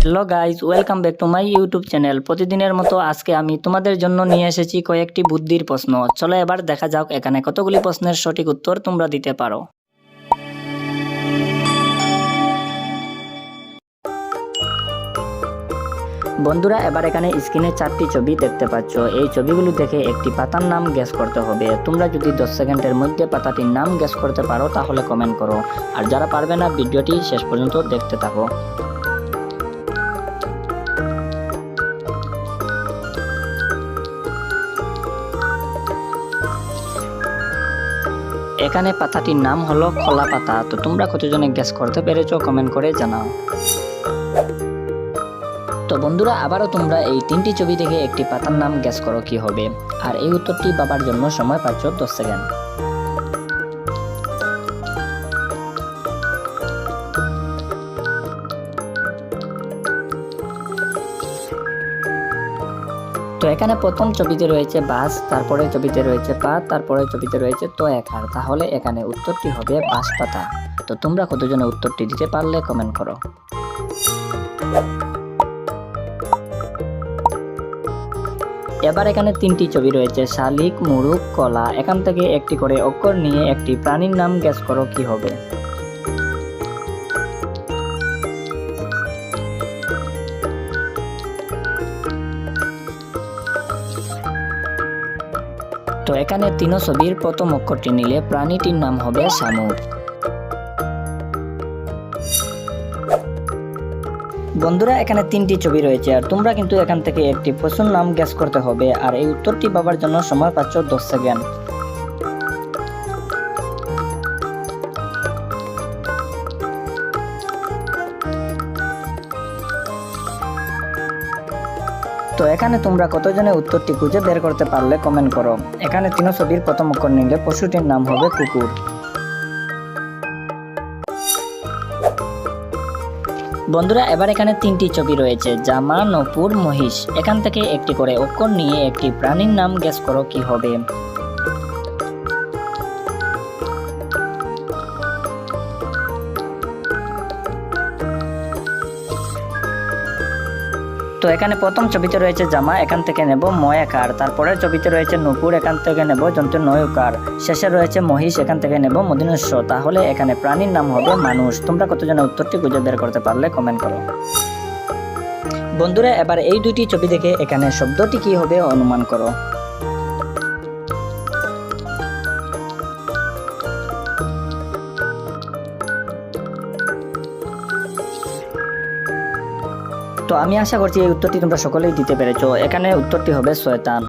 Hello guys, welcome back to my YouTube channel. প্রতিদিনের মতো আজকে আমি তোমাদের জন্য নিয়ে এসেছি কয়েকটি বুদ্ধির প্রশ্ন। চলো এবার দেখা যাক এখানে কতগুলি প্রশ্নের সঠিক উত্তর তোমরা দিতে পারো। বন্ধুরা, এবার এখানে স্ক্রিনে 4টি ছবি দেখতে পাচ্ছ। এই ছবিগুলো দেখে একটি পাতার নাম গেস করতে হবে। তোমরা যদি 10 সেকেন্ডের মধ্যে পাতাটির নাম গেস করতে পারো তাহলে কমেন্ট করো, আর যারা পারবে না ভিডিওটি শেষ পর্যন্ত দেখতে থাকো। এখানে পাতাটির নাম হলো কলা পাতা। তো তোমরা কতজনে গেস করতে পেরেছো কমেন্ট করে জানাও। তো বন্ধুরা, আবারও তোমরা এই 3টি ছবি থেকে একটি পাতার নাম গেস করো কি হবে, আর এই উত্তরটি পাবার জন্য সময় পাচ্ছ 10 সেকেন্ড। তো এখানে প্রথম ছবিতে রয়েছে বাস, তারপরে ছবিতে রয়েছে পা, তারপরে ছবিতে রয়েছে তো একার। তাহলে এখানে উত্তরটি হবে বাঁশ পাতা। তো তোমরা কতজনে উত্তরটি দিতে পারলে কমেন্ট করো। এবার এখানে 3টি ছবি রয়েছে শালিক, মুরুগ, কলা। এখান থেকে একটি করে অক্ষর নিয়ে একটি প্রাণীর নাম গেস করো কি হবে। তো এখানে 3 ছবির প্রথম অক্ষরটি নিলে প্রাণীটির নাম হবে শামুক। বন্ধুরা, এখানে 3টি ছবি রয়েছে, আর তোমরা কিন্তু এখান থেকে একটি পশুর নাম গেস করতে হবে, আর এই উত্তরটি পাবার জন্য সময় পাচ্ছ 10 সেকেন্ড। তো এখানে তোমরা কতজনে উত্তরটি খুঁজে বের করতে পারলে কমেন্ট করো। এখানে 3 ছবির প্রথম অক্ষর নিলে পশুটির নাম হবে কুকুর। বন্ধুরা, এবার এখানে 3টি ছবি রয়েছে জামা, নপুর, মহিষ। এখান থেকে একটি করে অক্ষর নিয়ে একটি প্রাণীর নাম গেস করো কি হবে। তো এখানে প্রথম ছবিতে রয়েছে জামা, এখান থেকে নেব ময়াকার। তারপরের ছবিতে রয়েছে নূপুর, এখান থেকে নেব যন্ত্র নয়কার। শেষে রয়েছে মহিষ, এখান থেকে নেব মদিনস্য। তাহলে এখানে প্রাণীর নাম হবে মানুষ। তোমরা কতজনে উত্তরটি খুঁজে বের করতে পারলে কমেন্ট করো। বন্ধুরা, এবার এই 2টি ছবি দেখে এখানে শব্দটি কি হবে অনুমান করো। তো আমি আশা করছি এই উত্তরটি তোমরা সকলেই দিতে পেরেছো। এখানে উত্তরটি হবে শয়তান।